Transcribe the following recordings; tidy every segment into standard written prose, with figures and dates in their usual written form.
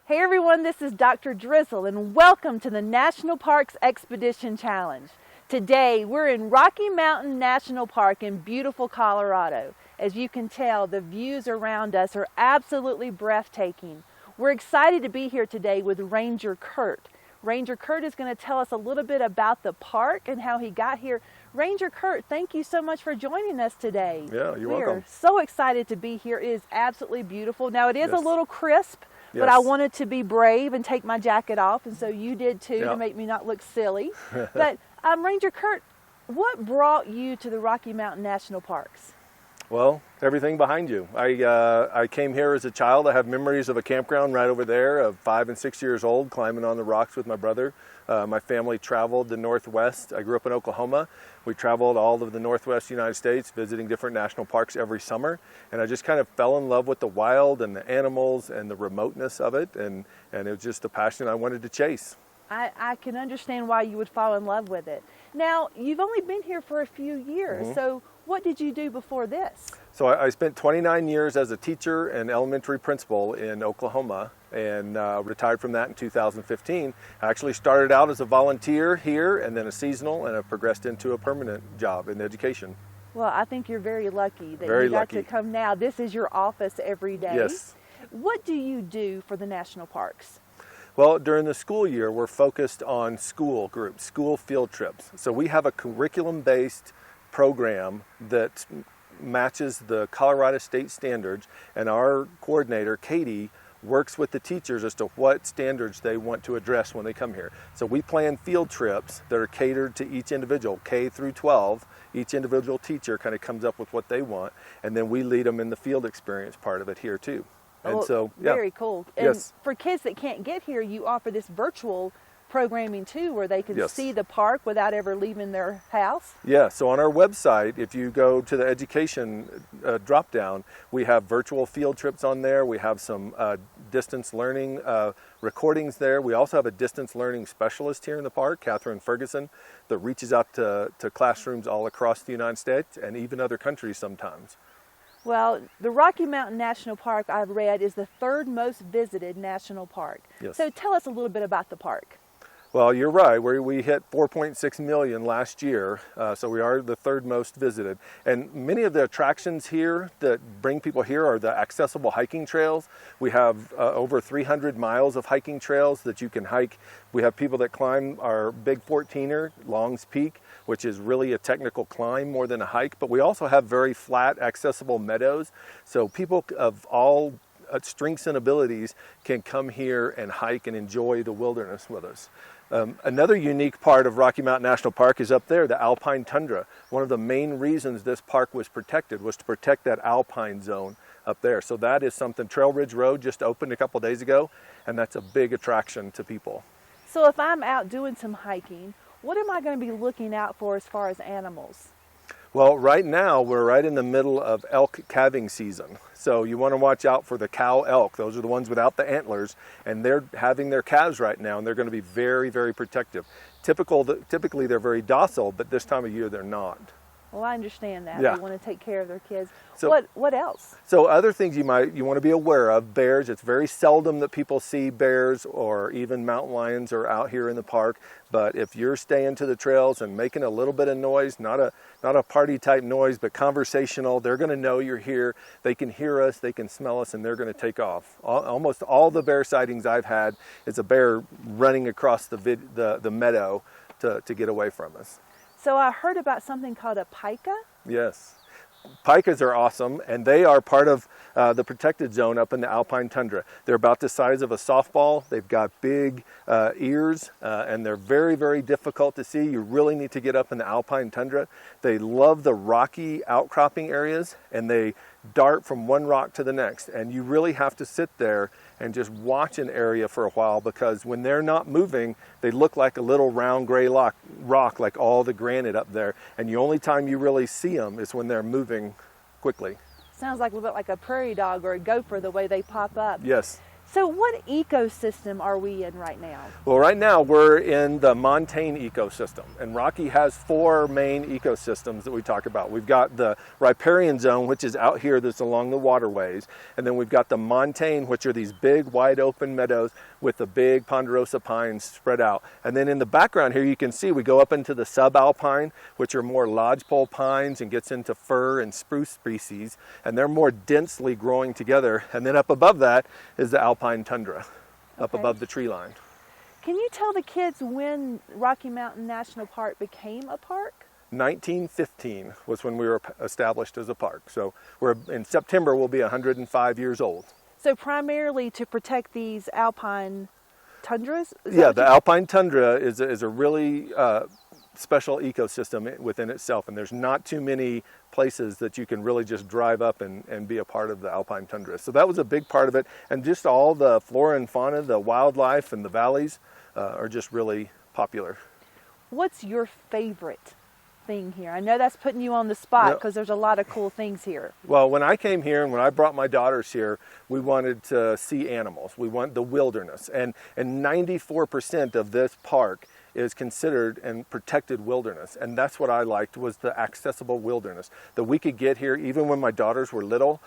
Hey everyone, this is Dr. Drizzle and welcome to the National Parks Expedition Challenge. Today we're in Rocky Mountain National Park in beautiful Colorado. As you can tell, the views around us are absolutely breathtaking. We're excited to be here today with Ranger Curt. Ranger Curt is going to tell us a little bit about the park and how he got here. Ranger Curt, thank you so much for joining us today. Yeah, you're welcome. We're so excited to be here. It is absolutely beautiful. Now it is a little crisp. Yes. But I wanted to be brave and take my jacket off, and so you did too, to make me not look silly. But Ranger Curt, what brought you to the Rocky Mountain National Parks? Well, everything behind you. I came here as a child. I have memories of a campground right over there of 5 and 6 years old, climbing on the rocks with my brother. My family traveled the Northwest. I grew up in Oklahoma. We traveled all of the Northwest United States, visiting different national parks every summer. And I just kind of fell in love with the wild and the animals and the remoteness of it. And it was just a passion I wanted to chase. I can understand why you would fall in love with it. Now, you've only been here for a few years, so what did you do before this? So I spent 29 years as a teacher and elementary principal in Oklahoma and retired from that in 2015. I actually started out as a volunteer here and then a seasonal, and I progressed into a permanent job in education. Well, I think you're very lucky that you got to come now. This is your office every day. Yes. What do you do for the national parks? Well, during the school year, we're focused on school groups, school field trips. So we have a curriculum-based program that matches the Colorado state standards, and our coordinator, Katie, works with the teachers as to what standards they want to address when they come here. So we plan field trips that are catered to each individual, K through 12. Each individual teacher kind of comes up with what they want, and then we lead them in the field experience part of it here too. And so, very cool. And for kids that can't get here, you offer this virtual programming too, where they can see the park without ever leaving their house. Yeah, so on our website, if you go to the education drop down, we have virtual field trips on there. We have some distance learning recordings there. We also have a distance learning specialist here in the park, Catherine Ferguson, that reaches out to classrooms all across the United States and even other countries sometimes. Well, the Rocky Mountain National Park, I've read, is the third most visited national park. Yes. So tell us a little bit about the park. Well, you're right. We hit 4.6 million last year, so we are the third most visited. And many of the attractions here that bring people here are the accessible hiking trails. We have over 300 miles of hiking trails that you can hike. We have people that climb our big 14er, Long's Peak, which is really a technical climb more than a hike. But we also have very flat, accessible meadows. So people of all strengths and abilities can come here and hike and enjoy the wilderness with us. Another unique part of Rocky Mountain National Park is up there, the alpine tundra. One of the main reasons this park was protected was to protect that alpine zone up there. So that is something. Trail Ridge Road just opened a couple days ago, and that's a big attraction to people. So if I'm out doing some hiking, what am I going to be looking out for as far as animals? Well, right now we're right in the middle of elk calving season. So you want to watch out for the cow elk. Those are the ones without the antlers, and they're having their calves right now, and they're going to be very, very protective. Typically they're very docile, but this time of year they're not. Well, I understand that. Yeah. They want to take care of their kids. So, what else? So other things you want to be aware of, bears. It's very seldom that people see bears or even mountain lions are out here in the park. But if you're staying to the trails and making a little bit of noise, not a party type noise, but conversational, they're going to know you're here. They can hear us, they can smell us, and they're going to take off. Almost all the bear sightings I've had is a bear running across the meadow to get away from us. So I heard about something called a pika. Yes. Pikas are awesome, and they are part of the protected zone up in the alpine tundra. They're about the size of a softball. They've got big ears, and they're very, very difficult to see. You really need to get up in the alpine tundra. They love the rocky outcropping areas, and they dart from one rock to the next. And you really have to sit there and just watch an area for a while, because when they're not moving, they look like a little round gray rock like all the granite up there. And the only time you really see them is when they're moving quickly. Sounds like a little bit like a prairie dog or a gopher, the way they pop up. Yes. So what ecosystem are we in right now? Well, right now we're in the montane ecosystem, and Rocky has 4 main ecosystems that we talk about. We've got the riparian zone, which is out here that's along the waterways, and then we've got the montane, which are these big wide open meadows with the big ponderosa pines spread out. And then in the background here you can see we go up into the subalpine, which are more lodgepole pines and gets into fir and spruce species, and they're more densely growing together. And then up above that is the alpine tundra, up above the tree line. Can you tell the kids when Rocky Mountain National Park became a park? 1915 was when we were established as a park. So in September we'll be 105 years old. So primarily to protect these alpine tundras? Yeah, the alpine tundra is a really special ecosystem within itself, and there's not too many places that you can really just drive up and be a part of the alpine tundra. So that was a big part of it, and just all the flora and fauna, the wildlife and the valleys are just really popular. What's your favorite thing here? I know that's putting you on the spot because there's a lot of cool things here. Well, when I came here and when I brought my daughters here, we wanted to see animals. We want the wilderness, and 94% of this park is considered and protected wilderness, and that's what I liked, was the accessible wilderness, that we could get here even when my daughters were little.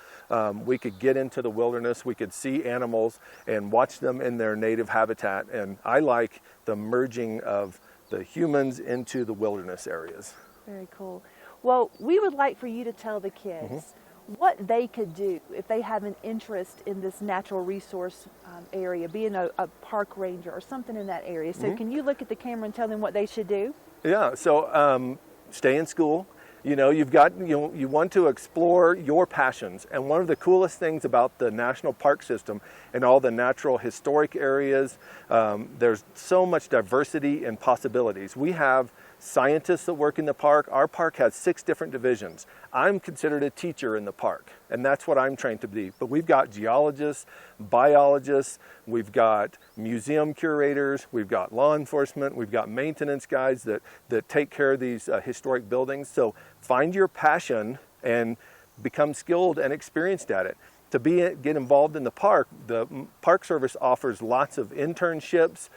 We could get into the wilderness, we could see animals and watch them in their native habitat, and I like the merging of the humans into the wilderness areas. Very cool. Well, we would like for you to tell the kids what they could do if they have an interest in this natural resource area, being a park ranger or something in that area. So can you look at the camera and tell them what they should do? Yeah, so stay in school. You know, you want to explore your passions. And one of the coolest things about the national park system and all the natural historic areas, there's so much diversity and possibilities. We have scientists that work in the park. Our park has 6 different divisions. I'm considered a teacher in the park, and that's what I'm trained to be. But we've got geologists, biologists, we've got museum curators, we've got law enforcement, we've got maintenance guys that take care of these historic buildings. So find your passion and become skilled and experienced at it. To get involved in the Park Service offers lots of internships,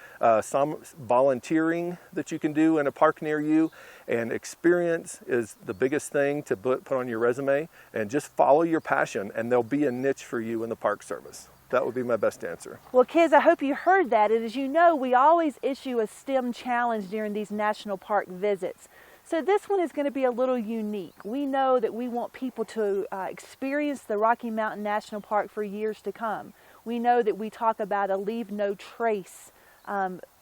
some volunteering that you can do in a park near you, and experience is the biggest thing to put on your resume, and just follow your passion and there'll be a niche for you in the Park Service. That would be my best answer. Well, kids, I hope you heard that, and as you know, we always issue a STEM challenge during these national park visits. So this one is going to be a little unique. We know that we want people to experience the Rocky Mountain National Park for years to come. We know that we talk about a leave no trace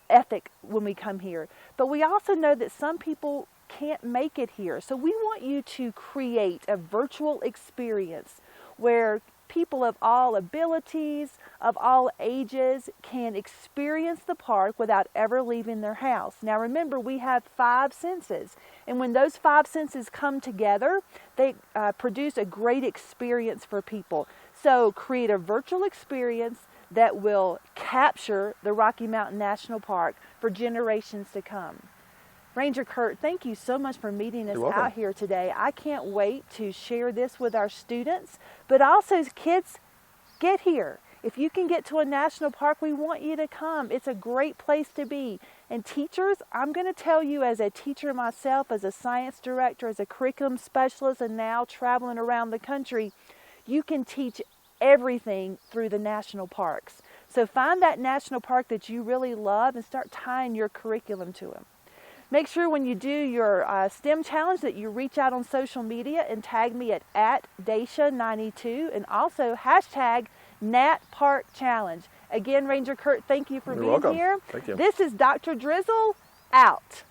ethic when we come here. But we also know that some people can't make it here. So we want you to create a virtual experience where people of all abilities, of all ages, can experience the park without ever leaving their house. Now remember, we have 5 senses, and when those 5 senses come together, they produce a great experience for people. So create a virtual experience that will capture the Rocky Mountain National Park for generations to come. Ranger Curt, thank you so much for meeting us out here today. I can't wait to share this with our students, but also kids, get here. If you can get to a national park, we want you to come. It's a great place to be. And teachers, I'm going to tell you, as a teacher myself, as a science director, as a curriculum specialist, and now traveling around the country, you can teach everything through the national parks. So find that national park that you really love and start tying your curriculum to them. Make sure when you do your STEM challenge that you reach out on social media and tag me at @Daisha92 and also hashtag NatParkChallenge. Again, Ranger Curt, thank you for being here. Thank you. This is Dr. Drizzle out.